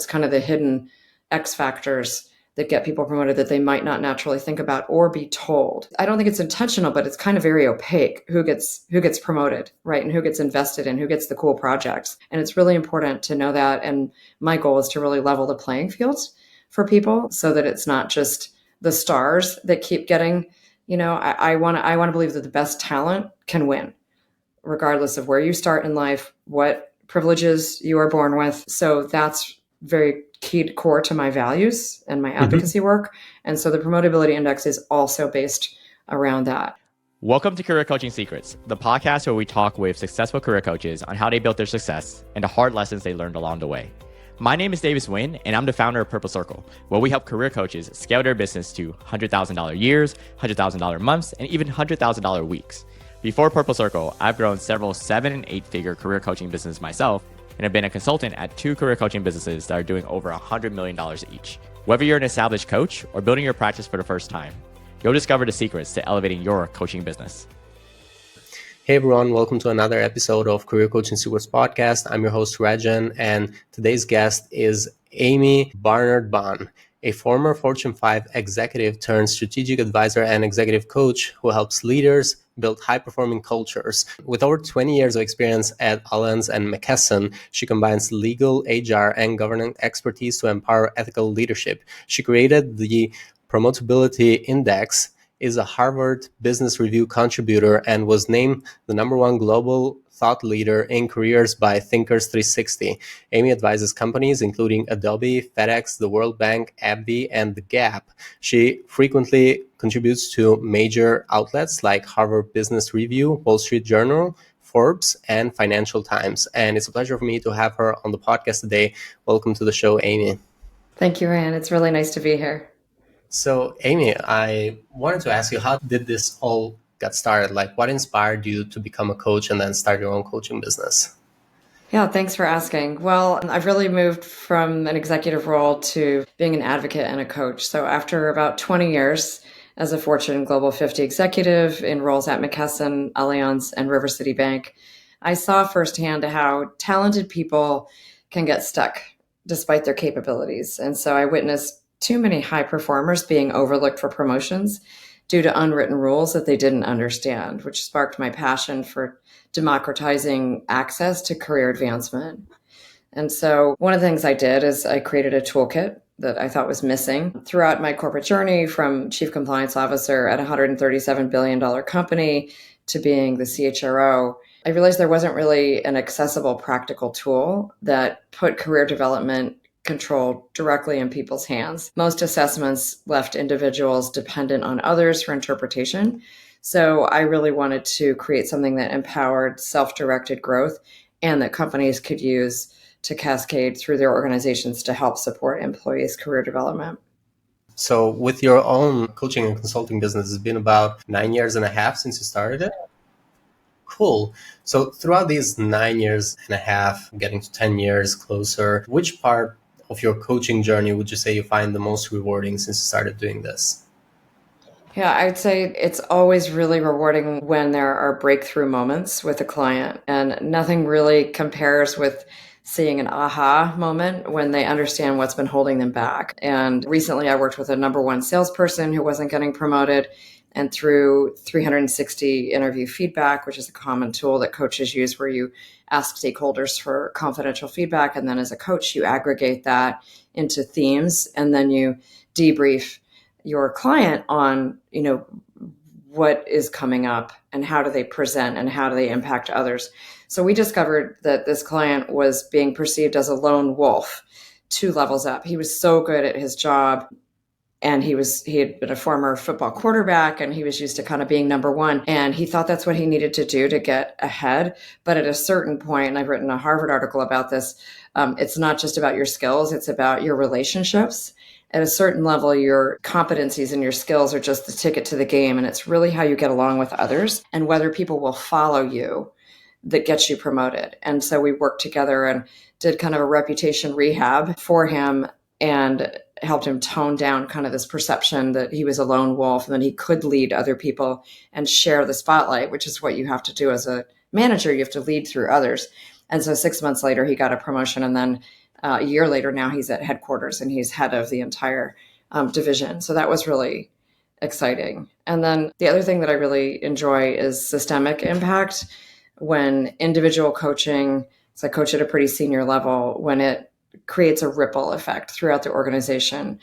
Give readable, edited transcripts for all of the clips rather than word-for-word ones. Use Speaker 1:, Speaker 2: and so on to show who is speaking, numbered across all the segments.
Speaker 1: It's kind of the hidden X factors that get people promoted that they might not naturally think about or be told. I don't think it's intentional, but it's kind of very opaque who gets promoted, right? And who gets invested in, who gets the cool projects. And it's really important to know that. And my goal is to really level the playing field for people so that it's not just the stars that keep getting, I want to believe that the best talent can win, regardless of where you start in life, what privileges you are born with. So that's very key core to my values and my advocacy work. And so the Promotability Index is also based around that.
Speaker 2: Welcome to Career Coaching Secrets, the podcast where we talk with successful career coaches on how they built their success and the hard lessons they learned along the way. My name is Davis Nguyen, and I'm the founder of Purple Circle, where we help career coaches scale their business to $100,000 years, $100,000 months, and even $100,000 weeks. Before Purple Circle, I've grown several 7- and 8-figure career coaching businesses myself, and have been a consultant at 2 career coaching businesses that are doing over $100 million each. Whether you're an established coach or building your practice for the first time, you'll discover the secrets to elevating your coaching business.
Speaker 3: Hey everyone, welcome to another episode of Career Coaching Secrets Podcast. I'm your host Rajan, and today's guest is Amii Barnard-Bahn, a former Fortune 5 executive turned strategic advisor and executive coach who helps leaders build high-performing cultures. With over 20 years of experience at Allianz and McKesson, she combines legal, HR, and governance expertise to empower ethical leadership. She created the Promotability Index, is a Harvard Business Review contributor, and was named the #1 global thought leader in careers by Thinkers 360. Amii advises companies including Adobe, FedEx, the World Bank, AbbVie, and The Gap. She frequently contributes to major outlets like Harvard Business Review, Wall Street Journal, Forbes, and Financial Times. And it's a pleasure for me to have her on the podcast today. Welcome to the show, Amii.
Speaker 1: Thank you, Ryan. It's really nice to be here.
Speaker 3: So, Amii, I wanted to ask you, how did this all get started? Like, what inspired you to become a coach and then start your own coaching business?
Speaker 1: Yeah, thanks for asking. Well, I've really moved from an executive role to being an advocate and a coach. So after about 20 years as a Fortune Global 50 executive in roles at McKesson, Allianz, and River City Bank, I saw firsthand how talented people can get stuck despite their capabilities. And so I witnessed too many high performers being overlooked for promotions due to unwritten rules that they didn't understand, which sparked my passion for democratizing access to career advancement. And so one of the things I did is I created a toolkit that I thought was missing throughout my corporate journey, from chief compliance officer at a $137 billion company to being the CHRO. I realized there wasn't really an accessible, practical tool that put career development control directly in people's hands. Most assessments left individuals dependent on others for interpretation. So I really wanted to create something that empowered self-directed growth and that companies could use to cascade through their organizations to help support employees' career development.
Speaker 3: So with your own coaching and consulting business, it's been about 9 years and a half since you started it? Cool. So throughout these 9 years and a half, getting to 10 years closer, which part of your coaching journey would you say you find the most rewarding since you started doing this?
Speaker 1: Yeah, I'd say it's always really rewarding when there are breakthrough moments with a client, and nothing really compares with seeing an aha moment when they understand what's been holding them back. And recently I worked with a #1 salesperson who wasn't getting promoted, and through 360 interview feedback, which is a common tool that coaches use where you ask stakeholders for confidential feedback, and then as a coach, you aggregate that into themes, and then you debrief your client on, what is coming up and how do they present and how do they impact others. So we discovered that this client was being perceived as a lone wolf 2 levels up. He was so good at his job, and he had been a former football quarterback, and he was used to kind of being #1. And he thought that's what he needed to do to get ahead. But at a certain point, and I've written a Harvard article about this, it's not just about your skills, it's about your relationships. At a certain level, your competencies and your skills are just the ticket to the game. And it's really how you get along with others and whether people will follow you that gets you promoted. And so we worked together and did kind of a reputation rehab for him and helped him tone down kind of this perception that he was a lone wolf and that he could lead other people and share the spotlight, which is what you have to do as a manager. You have to lead through others. And so 6 months later, he got a promotion and then A year later, now he's at headquarters and he's head of the entire division. So that was really exciting. And then the other thing that I really enjoy is systemic impact. When individual coaching, so I coach at a pretty senior level, when it creates a ripple effect throughout the organization.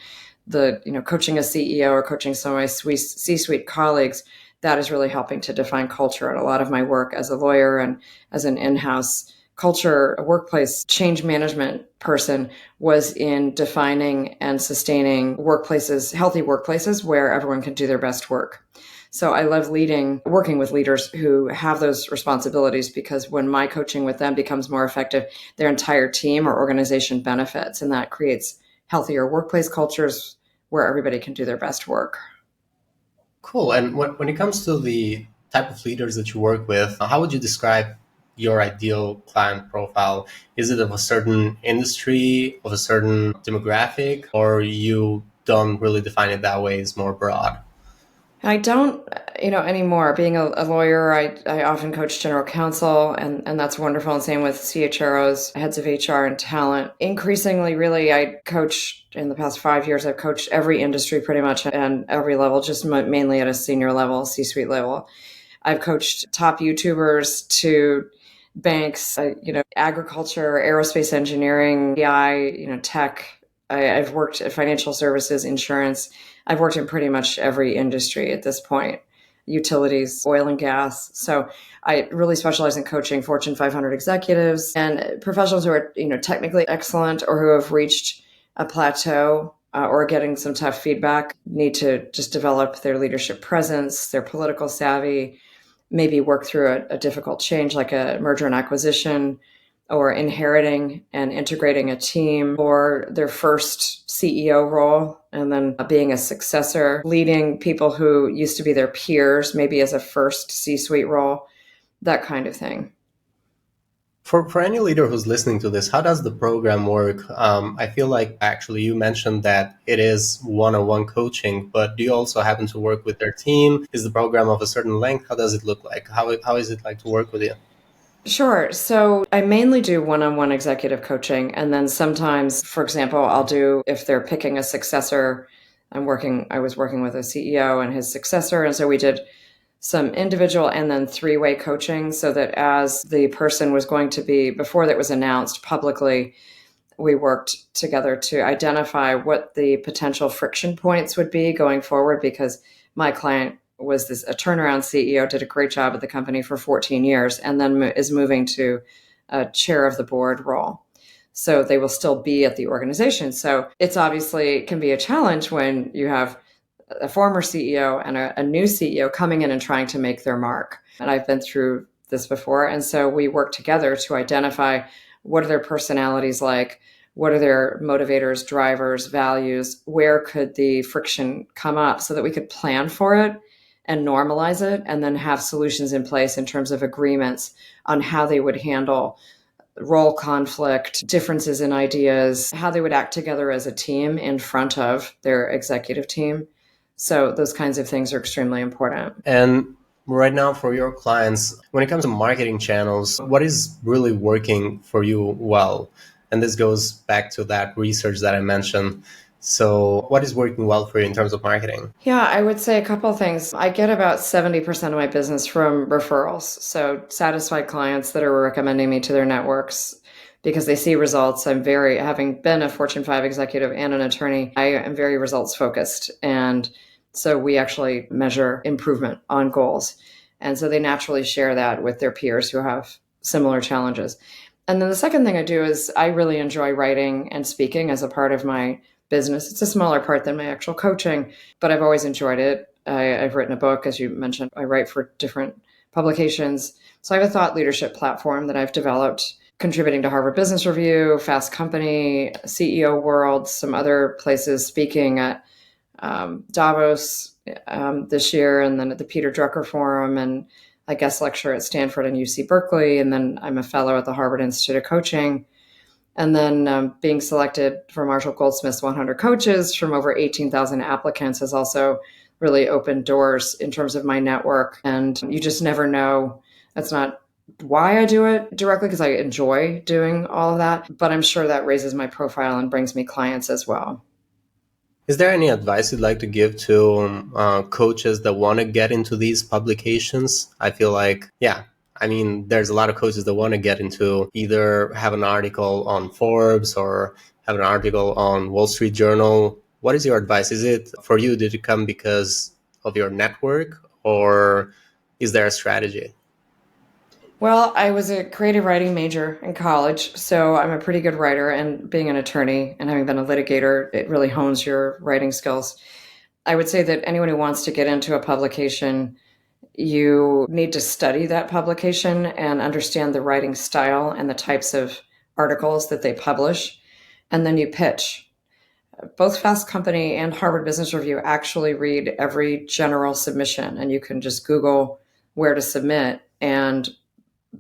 Speaker 1: Coaching a CEO or coaching some of my C-suite colleagues, that is really helping to define culture. And a lot of my work as a lawyer and as an in-house culture, a workplace change management person was in defining and sustaining workplaces, healthy workplaces where everyone can do their best work. So I love working with leaders who have those responsibilities, because when my coaching with them becomes more effective, their entire team or organization benefits, and that creates healthier workplace cultures where everybody can do their best work.
Speaker 3: Cool. And when it comes to the type of leaders that you work with, how would you describe your ideal client profile? Is it of a certain industry, of a certain demographic, or you don't really define it that way? It's more broad?
Speaker 1: I don't, anymore. Being a lawyer, I often coach general counsel, and that's wonderful. And same with CHROs, heads of HR and talent. Increasingly, really, I coach in the past 5 years. I've coached every industry pretty much and every level, just mainly at a senior level, C-suite level. I've coached top YouTubers to banks, agriculture, aerospace engineering, AI, tech. I've worked at financial services, insurance. I've worked in pretty much every industry at this point, utilities, oil and gas. So I really specialize in coaching Fortune 500 executives and professionals who are, technically excellent or who have reached a plateau or getting some tough feedback, need to just develop their leadership presence, their political savvy, maybe work through a difficult change like a merger and acquisition, or inheriting and integrating a team, or their first CEO role, and then being a successor, leading people who used to be their peers, maybe as a first C-suite role, that kind of thing.
Speaker 3: For any leader who's listening to this, how does the program work? I feel like actually you mentioned that it is one-on-one coaching, but do you also happen to work with their team? Is the program of a certain length? How does it look like? How is it like to work with you?
Speaker 1: Sure. So I mainly do one-on-one executive coaching. And then sometimes, for example, I'll do, if they're picking a successor, I was working with a CEO and his successor. And so we did some individual and then three-way coaching, so that as the person was going to be, before that was announced publicly, we worked together to identify what the potential friction points would be going forward, because my client was a turnaround CEO, did a great job at the company for 14 years, and then is moving to a chair of the board role. So they will still be at the organization. So it's obviously can be a challenge when you have a former CEO and a new CEO coming in and trying to make their mark. And I've been through this before. And so we work together to identify what are their personalities like, what are their motivators, drivers, values, where could the friction come up, so that we could plan for it and normalize it, and then have solutions in place in terms of agreements on how they would handle role conflict, differences in ideas, how they would act together as a team in front of their executive team. So those kinds of things are extremely important.
Speaker 3: And right now for your clients, when it comes to marketing channels, what is really working for you well? And this goes back to that research that I mentioned. So what is working well for you in terms of marketing?
Speaker 1: Yeah, I would say a couple of things. I get about 70% of my business from referrals. So satisfied clients that are recommending me to their networks because they see results. Having been a Fortune 5 executive and an attorney, I am very results focused. And so we actually measure improvement on goals. And so they naturally share that with their peers who have similar challenges. And then the second thing I do is I really enjoy writing and speaking as a part of my business. It's a smaller part than my actual coaching, but I've always enjoyed it. I've written a book, as you mentioned. I write for different publications. So I have a thought leadership platform that I've developed, contributing to Harvard Business Review, Fast Company, CEO World, some other places, speaking at Davos this year, and then at the Peter Drucker Forum, and I guest lecture at Stanford and UC Berkeley, and then I'm a fellow at the Harvard Institute of Coaching. And then being selected for Marshall Goldsmith's 100 Coaches from over 18,000 applicants has also really opened doors in terms of my network. And you just never know. That's not why I do it directly because I enjoy doing all of that, but I'm sure that raises my profile and brings me clients as well.
Speaker 3: Is there any advice you'd like to give to coaches that want to get into these publications? I feel like, yeah, I mean, there's a lot of coaches that want to get into either have an article on Forbes or have an article on Wall Street Journal. What is your advice? Is it for you, did it come because of your network, or is there a strategy?
Speaker 1: Well, I was a creative writing major in college, so I'm a pretty good writer. And being an attorney and having been a litigator, it really hones your writing skills. I would say that anyone who wants to get into a publication, you need to study that publication and understand the writing style and the types of articles that they publish. And then you pitch. Both Fast Company and Harvard Business Review actually read every general submission, and you can just Google where to submit. And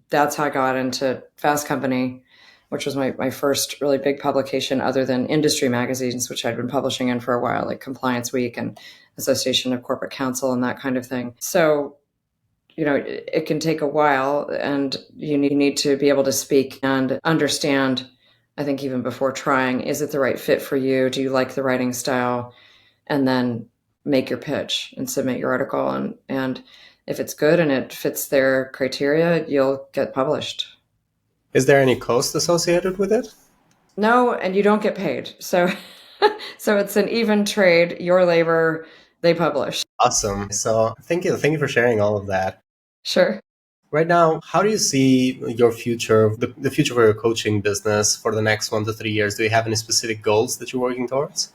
Speaker 1: that's how I got into Fast Company, which was my first really big publication other than industry magazines, which I'd been publishing in for a while, like Compliance Week and Association of Corporate Counsel and that kind of thing. So, it can take a while, and you need to be able to speak and understand, I think even before trying, is it the right fit for you? Do you like the writing style? And then make your pitch and submit your article. And if it's good and it fits their criteria, you'll get published.
Speaker 3: Is there any cost associated with it?
Speaker 1: No, and you don't get paid. So so it's an even trade, your labor, they publish.
Speaker 3: Awesome. So thank you. Thank you for sharing all of that.
Speaker 1: Sure.
Speaker 3: Right now, how do you see your future, the future for your coaching business for the next 1 to 3 years? Do you have any specific goals that you're working towards?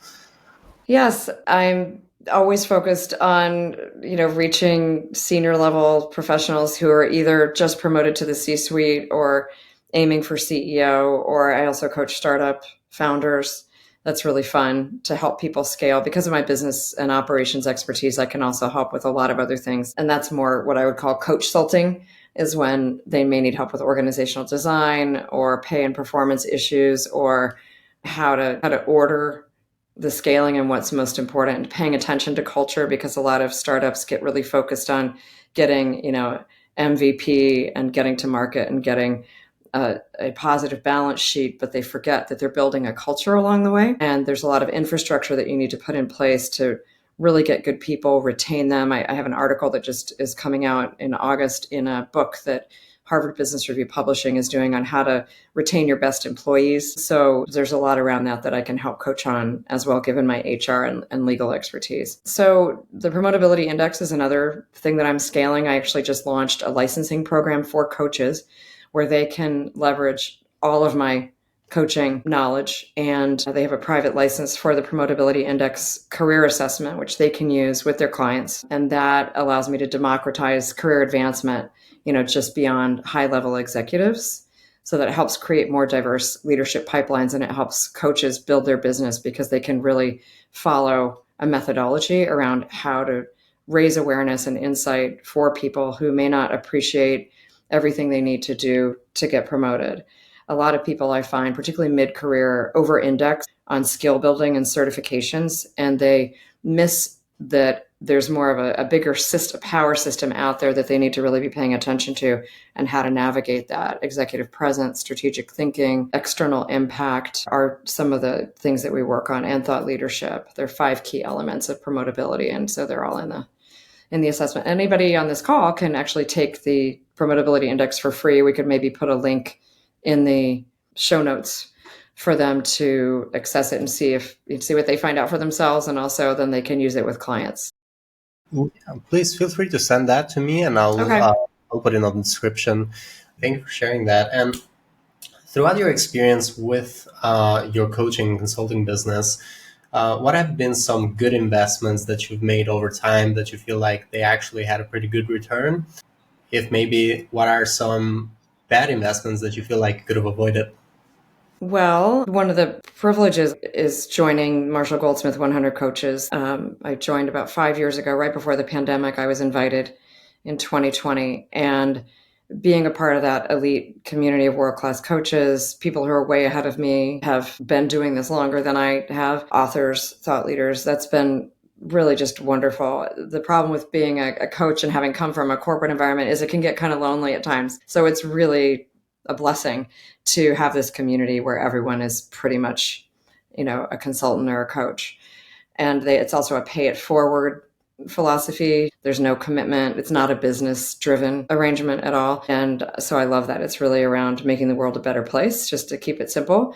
Speaker 1: Yes, I'm always focused on, reaching senior level professionals who are either just promoted to the C-suite or aiming for CEO, or I also coach startup founders. That's really fun to help people scale. Because of my business and operations expertise, I can also help with a lot of other things. And that's more what I would call coach consulting, is when they may need help with organizational design or pay and performance issues, or how to order the scaling and what's most important, and paying attention to culture, because a lot of startups get really focused on getting, MVP and getting to market and getting a positive balance sheet, but they forget that they're building a culture along the way. And there's a lot of infrastructure that you need to put in place to really get good people, retain them. I have an article that just is coming out in August in a book that Harvard Business Review Publishing is doing on how to retain your best employees. So there's a lot around that I can help coach on as well, given my HR and legal expertise. So the Promotability Index is another thing that I'm scaling. I actually just launched a licensing program for coaches where they can leverage all of my coaching knowledge, and they have a private license for the Promotability Index career assessment, which they can use with their clients. And that allows me to democratize career advancement, just beyond high-level executives, so that it helps create more diverse leadership pipelines, and it helps coaches build their business because they can really follow a methodology around how to raise awareness and insight for people who may not appreciate everything they need to do to get promoted. A lot of people I find, particularly mid-career, over-index on skill building and certifications, and they miss that there's more of a bigger power system out there that they need to really be paying attention to, and how to navigate that. Executive presence, strategic thinking, external impact are some of the things that we work on, and thought leadership. They're 5 key elements of promotability, and so they're all in the assessment. Anybody on this call can actually take the Promotability Index for free. We could maybe put a link in the show notes for them to access it and see what they find out for themselves, and also then they can use it with clients.
Speaker 3: Please feel free to send that to me, and I'll put it in the description. Thank you for sharing that. And throughout your experience with your coaching and consulting business, what have been some good investments that you've made over time that you feel like they actually had a pretty good return? If maybe, what are some bad investments that you feel like you could have avoided?
Speaker 1: Well, one of the privileges is joining Marshall Goldsmith 100 Coaches. I joined about 5 years ago, right before the pandemic. I was invited in 2020, and being a part of that elite community of world-class coaches, people who are way ahead of me, have been doing this longer than I have, authors, thought leaders, that's been really just wonderful. The problem with being a coach and having come from a corporate environment is it can get kind of lonely at times. So it's really a blessing to have this community where everyone is pretty much, a consultant or a coach. And it's also a pay it forward philosophy. There's no commitment. It's not a business driven arrangement at all. And so I love that. It's really around making the world a better place, just to keep it simple.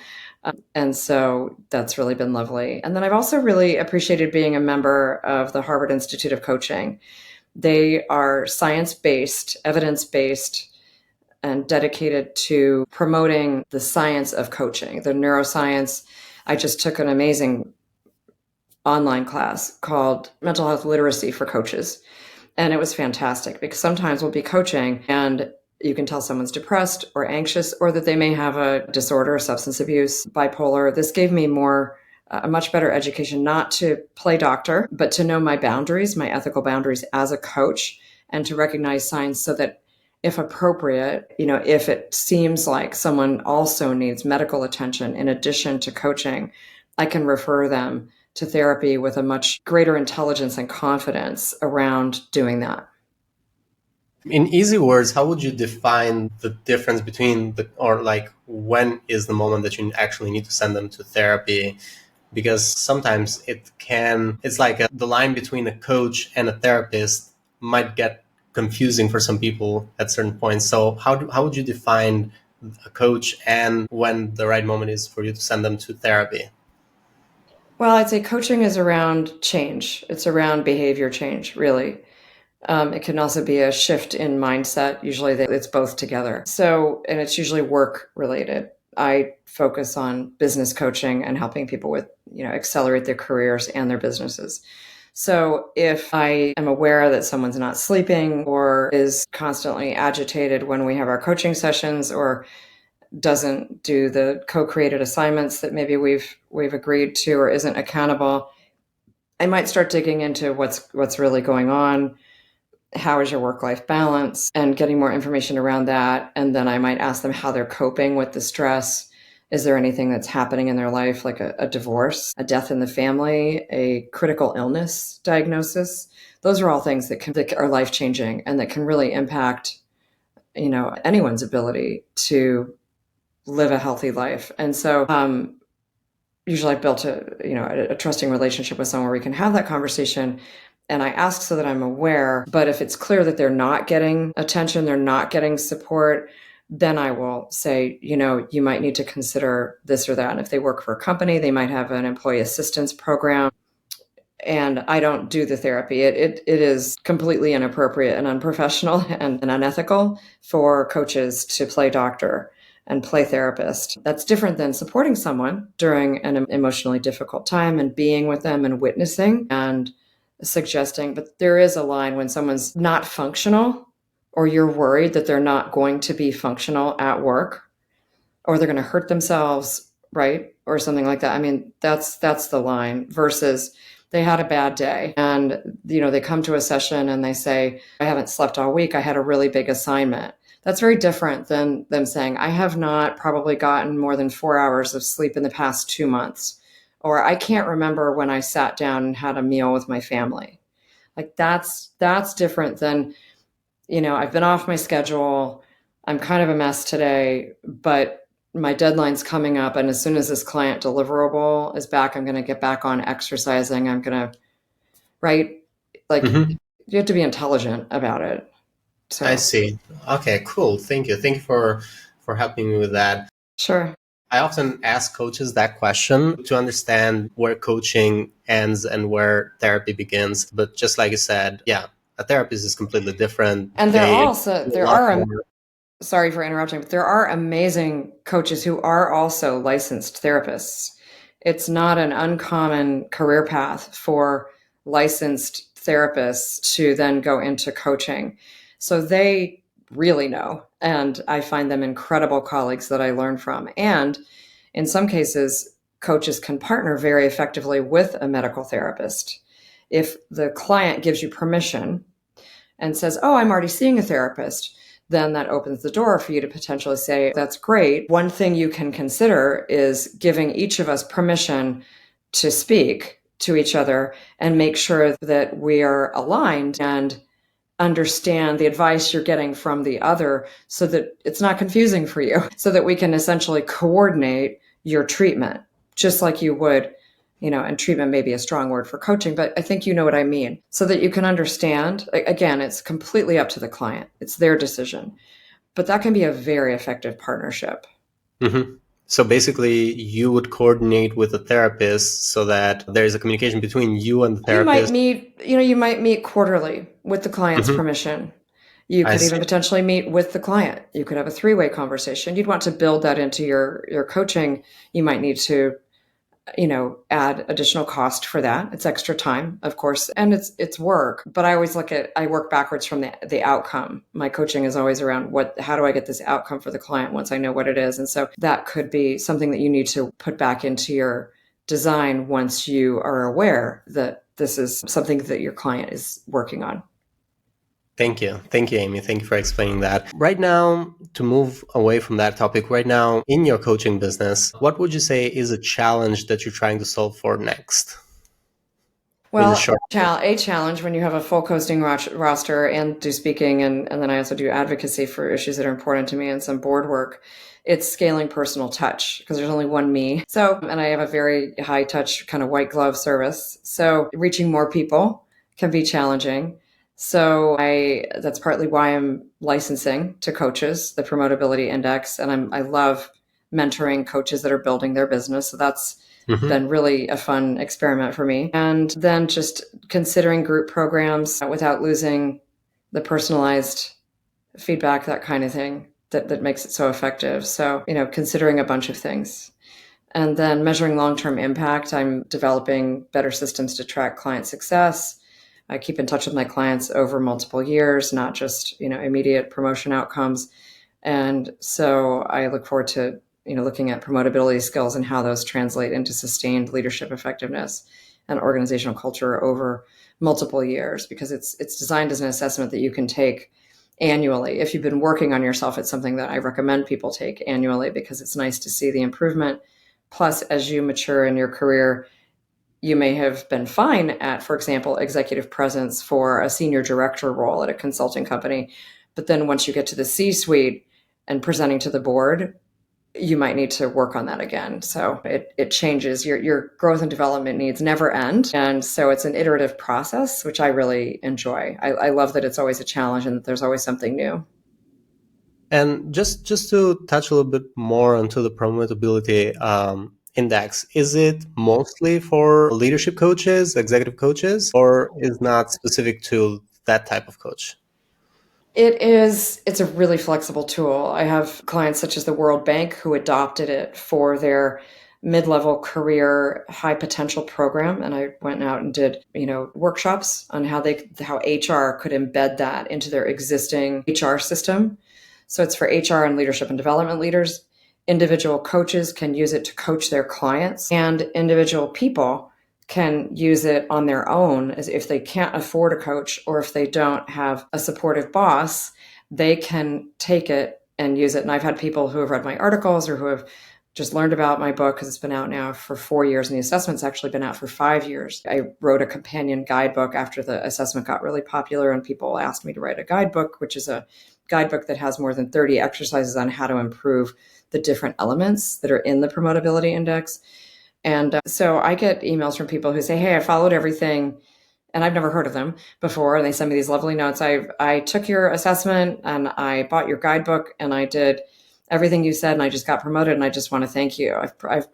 Speaker 1: And so that's really been lovely. And then I've also really appreciated being a member of the Harvard Institute of Coaching. They are science-based, evidence-based, and dedicated to promoting the science of coaching, the neuroscience. I just took an amazing online class called Mental Health Literacy for Coaches. And it was fantastic because sometimes we'll be coaching and you can tell someone's depressed or anxious or that they may have a disorder, substance abuse, bipolar. This gave me a much better education, not to play doctor, but to know my boundaries, my ethical boundaries as a coach, and to recognize signs so that if appropriate, if it seems like someone also needs medical attention in addition to coaching, I can refer them to therapy with a much greater intelligence and confidence around doing that.
Speaker 3: In easy words, how would you define the difference between when is the moment that you actually need to send them to therapy? Because sometimes it's like the line between a coach and a therapist might get confusing for some people at certain points. So how would you define a coach and when the right moment is for you to send them to therapy?
Speaker 1: Well, I'd say coaching is around change. It's around behavior change, really. It can also be a shift in mindset. Usually it's both together. And it's usually work related. I focus on business coaching and helping people with, accelerate their careers and their businesses. So if I am aware that someone's not sleeping or is constantly agitated when we have our coaching sessions or doesn't do the co-created assignments that maybe we've agreed to or isn't accountable, I might start digging into what's really going on. How is your work-life balance, and getting more information around that. And then I might ask them how they're coping with the stress. Is there anything that's happening in their life, like a divorce, a death in the family, a critical illness diagnosis? Those are all things that are life-changing and that can really impact, anyone's ability to live a healthy life. And so usually I've built a trusting relationship with someone where we can have that conversation. And I ask so that I'm aware, but if it's clear that they're not getting attention, they're not getting support, then I will say, you might need to consider this or that. And if they work for a company, they might have an employee assistance program. And I don't do the therapy. It is completely inappropriate and unprofessional and unethical for coaches to play doctor and play therapist. That's different than supporting someone during an emotionally difficult time and being with them and witnessing and suggesting. But there is a line when someone's not functional or you're worried that they're not going to be functional at work or they're going to hurt themselves, right? Or something like that. I mean, that's the line versus they had a bad day and, they come to a session and they say, I haven't slept all week. I had a really big assignment. That's very different than them saying, I have not probably gotten more than 4 hours of sleep in the past 2 months. Or I can't remember when I sat down and had a meal with my family. Like that's different than, I've been off my schedule. I'm kind of a mess today, but my deadline's coming up. And as soon as this client deliverable is back, I'm going to get back on exercising. I'm going to, right? Like you have to be intelligent about it. So
Speaker 3: I see. Okay, cool. Thank you. Thank you for helping me with that.
Speaker 1: Sure.
Speaker 3: I often ask coaches that question to understand where coaching ends and where therapy begins. But just like you said, yeah, a therapist is completely different.
Speaker 1: And sorry for interrupting, but there are amazing coaches who are also licensed therapists. It's not an uncommon career path for licensed therapists to then go into coaching. So they really know. And I find them incredible colleagues that I learn from. And in some cases, coaches can partner very effectively with a medical therapist. If the client gives you permission and says, oh, I'm already seeing a therapist, then that opens the door for you to potentially say, that's great. One thing you can consider is giving each of us permission to speak to each other and make sure that we are aligned and understand the advice you're getting from the other so that it's not confusing for you, so that we can essentially coordinate your treatment just like you would, and treatment may be a strong word for coaching, but I think you know what I mean, so that you can understand. Again, it's completely up to the client. It's their decision, but that can be a very effective partnership.
Speaker 3: Mm-hmm. So basically, you would coordinate with the therapist so that there's a communication between you and the therapist.
Speaker 1: You might meet quarterly with the client's
Speaker 3: Mm-hmm.
Speaker 1: permission. You
Speaker 3: I
Speaker 1: could
Speaker 3: see.
Speaker 1: even potentially meet with the client. You could have a three-way conversation. You'd want to build that into your coaching. You might need to, add additional cost for that. It's extra time, of course, and it's work. But I always I work backwards from the outcome. My coaching is always around how do I get this outcome for the client once I know what it is? And so that could be something that you need to put back into your design once you are aware that this is something that your client is working on.
Speaker 3: Thank you. Thank you, Amii. Thank you for explaining that. Right now, to move away from that topic, right now in your coaching business, what would you say is a challenge that you're trying to solve for next?
Speaker 1: Well, a challenge when you have a full coaching roster and do speaking, and then I also do advocacy for issues that are important to me and some board work. It's scaling personal touch because there's only one me. So, and I have a very high touch kind of white glove service. So reaching more people can be challenging. So that's partly why I'm licensing to coaches, the Promotability Index. And I love mentoring coaches that are building their business. So that's been really a fun experiment for me. And then just considering group programs without losing the personalized feedback, that kind of thing that makes it so effective. So, considering a bunch of things. And then measuring long-term impact. I'm developing better systems to track client success. I keep in touch with my clients over multiple years, not just, immediate promotion outcomes. And so I look forward to, looking at promotability skills and how those translate into sustained leadership effectiveness and organizational culture over multiple years, because it's designed as an assessment that you can take annually. If you've been working on yourself, it's something that I recommend people take annually because it's nice to see the improvement. Plus, as you mature in your career, you may have been fine at, for example, executive presence for a senior director role at a consulting company. But then once you get to the C-suite and presenting to the board, you might need to work on that again. So it changes. Your growth and development needs never end. And so it's an iterative process, which I really enjoy. I love that it's always a challenge and that there's always something new.
Speaker 3: And just to touch a little bit more onto the promotability index, is it mostly for leadership coaches, executive coaches, or is not specific to that type of coach?
Speaker 1: It's a really flexible tool. I have clients such as the World Bank who adopted it for their mid-level career high potential program. And I went out and did, workshops on how HR could embed that into their existing HR system. So it's for HR and leadership and development leaders. Individual coaches can use it to coach their clients, and individual people can use it on their own, as if they can't afford a coach or if they don't have a supportive boss, they can take it and use it. And I've had people who have read my articles or who have just learned about my book because it's been out now for 4 years and the assessment's actually been out for 5 years. I wrote a companion guidebook after the assessment got really popular and people asked me to write a guidebook, which is a guidebook that has more than 30 exercises on how to improve the different elements that are in the Promotability Index. And so I get emails from people who say, hey, I followed everything and I've never heard of them before. And they send me these lovely notes. I took your assessment and I bought your guidebook and I did everything you said and I just got promoted and I just want to thank you. I've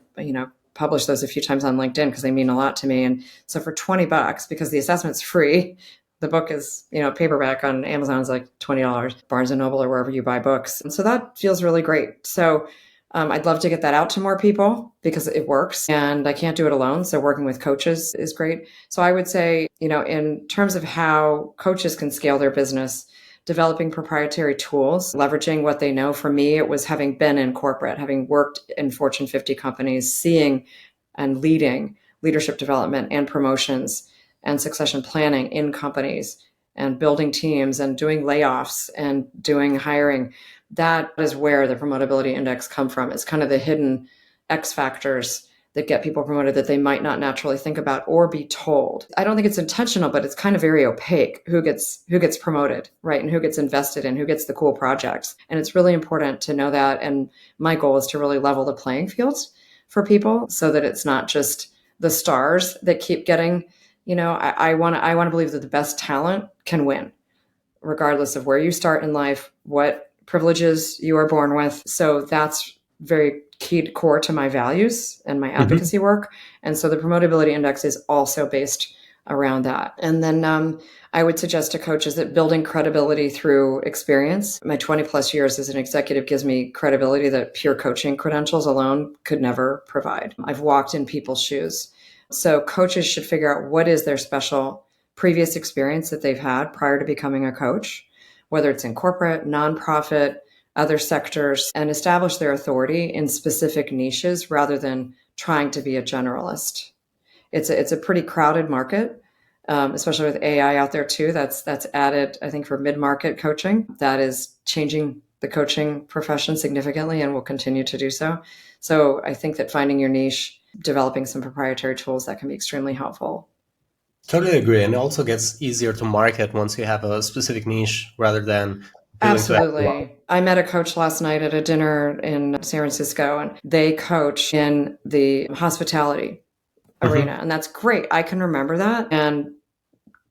Speaker 1: published those a few times on LinkedIn because they mean a lot to me. And so for $20, because the assessment's free, the book is, paperback on Amazon is like $20, Barnes and Noble or wherever you buy books. And so that feels really great. So I'd love to get that out to more people because it works and I can't do it alone. So working with coaches is great. So I would say, in terms of how coaches can scale their business, developing proprietary tools, leveraging what they know. For me, it was having been in corporate, having worked in Fortune 50 companies, seeing and leading leadership development and promotions and succession planning in companies and building teams and doing layoffs and doing hiring. That is where the Promotability Index come from. It's kind of the hidden X factors that get people promoted that they might not naturally think about or be told. I don't think it's intentional, but it's kind of very opaque who gets promoted, right? And who gets invested in, who gets the cool projects. And it's really important to know that. And my goal is to really level the playing fields for people so that it's not just the stars that keep getting, I want to believe that the best talent can win, regardless of where you start in life, what privileges you are born with. So that's very key core to my values and my advocacy work. And so the Promotability Index is also based around that. And then I would suggest to coaches that building credibility through experience. My 20 plus years as an executive gives me credibility that pure coaching credentials alone could never provide. I've walked in people's shoes. So coaches should figure out what is their special previous experience that they've had prior to becoming a coach, whether it's in corporate, nonprofit, other sectors, and establish their authority in specific niches rather than trying to be a generalist. It's a pretty crowded market, especially with AI out there too. That's added, I think, for mid-market coaching. That is changing the coaching profession significantly and will continue to do so. So I think that finding your niche, developing some proprietary tools, that can be extremely helpful.
Speaker 3: Totally agree. And it also gets easier to market once you have a specific niche rather than
Speaker 1: Absolutely. I met a coach last night at a dinner in San Francisco, and they coach in the hospitality arena. And that's great. I can remember that. And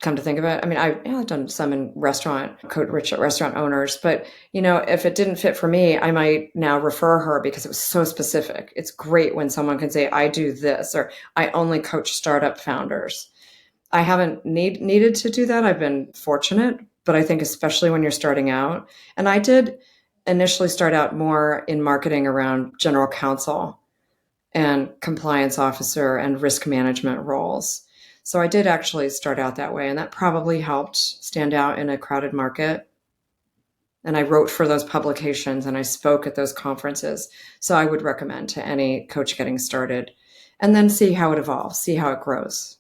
Speaker 1: come to think of it, I mean, I've done some in restaurant owners, but if it didn't fit for me, I might now refer her because it was so specific. It's great when someone can say, I do this, or I only coach startup founders. I haven't needed to do that. I've been fortunate, but I think especially when you're starting out, and I did initially start out more in marketing around general counsel and compliance officer and risk management roles. So I did actually start out that way, and that probably helped stand out in a crowded market. And I wrote for those publications and I spoke at those conferences. So I would recommend to any coach getting started, and then see how it evolves, see how it grows.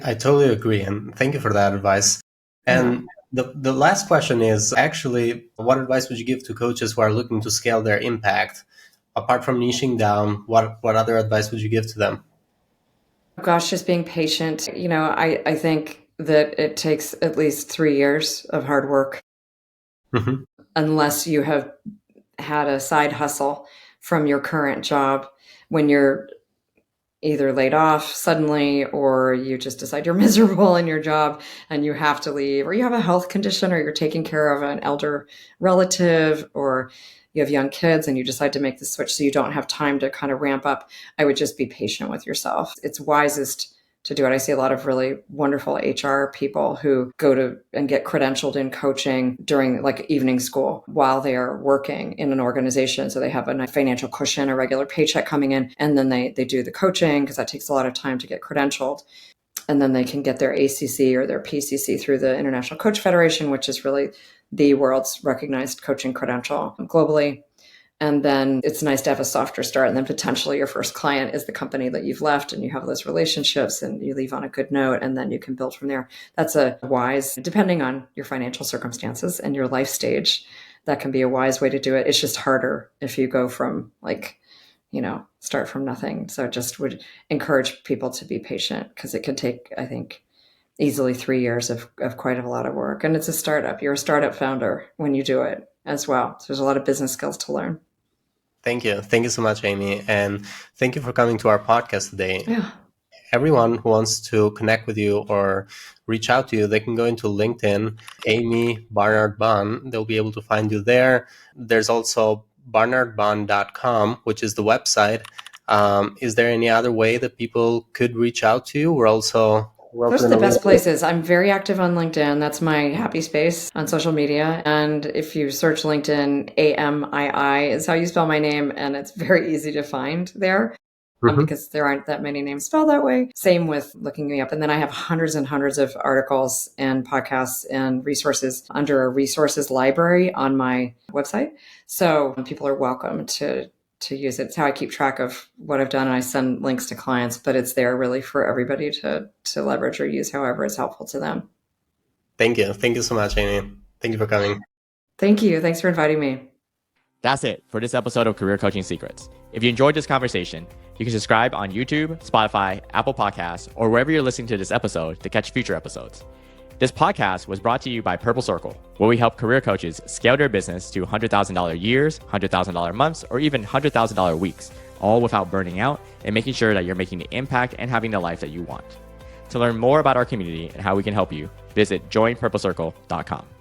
Speaker 3: I totally agree. And thank you for that advice. And the last question is actually, what advice would you give to coaches who are looking to scale their impact? Apart from niching down, what other advice would you give to them?
Speaker 1: Gosh, just being patient. I think that it takes at least 3 years of hard work, unless you have had a side hustle from your current job when you're either laid off suddenly, or you just decide you're miserable in your job and you have to leave, or you have a health condition, or you're taking care of an elder relative, or you have young kids and you decide to make the switch so you don't have time to kind of ramp up. I would just be patient with yourself. It's wisest to do it. I see a lot of really wonderful HR people who go to and get credentialed in coaching during like evening school while they are working in an organization. So they have a nice financial cushion, a regular paycheck coming in, and then they do the coaching because that takes a lot of time to get credentialed. And then they can get their ACC or their PCC through the International Coach Federation, which is really the world's recognized coaching credential globally. And then it's nice to have a softer start. And then potentially your first client is the company that you've left, and you have those relationships and you leave on a good note, and then you can build from there. That's a wise, depending on your financial circumstances and your life stage, that can be a wise way to do it. It's just harder if you go from start from nothing. So I just would encourage people to be patient, because it can take, I think, easily 3 years of quite a lot of work. And it's a startup. You're a startup founder when you do it as well. So there's a lot of business skills to learn.
Speaker 3: Thank you. Thank you so much, Amii. And thank you for coming to our podcast today.
Speaker 1: Yeah.
Speaker 3: Everyone who wants to connect with you or reach out to you, they can go into LinkedIn, Amii Barnard-Bahn. They'll be able to find you there. There's also barnardbahn.com, which is the website. Is there any other way that people could reach out to you? Those are the best places.
Speaker 1: I'm very active on LinkedIn. That's my happy space on social media. And if you search LinkedIn, Amii is how you spell my name. And it's very easy to find there. Because there aren't that many names spelled that way. Same with looking me up. And then I have hundreds and hundreds of articles and podcasts and resources under a resources library on my website. So people are welcome to use it. It's how I keep track of what I've done. And I send links to clients, but it's there really for everybody to leverage or use however is helpful to them.
Speaker 3: Thank you. Thank you so much, Amii. Thank you for coming.
Speaker 1: Thank you. Thanks for inviting me.
Speaker 2: That's it for this episode of Career Coaching Secrets. If you enjoyed this conversation, you can subscribe on YouTube, Spotify, Apple Podcasts, or wherever you're listening to this episode to catch future episodes. This podcast was brought to you by Purple Circle, where we help career coaches scale their business to $100,000 years, $100,000 months, or even $100,000 weeks, all without burning out and making sure that you're making the impact and having the life that you want. To learn more about our community and how we can help you, visit joinpurplecircle.com.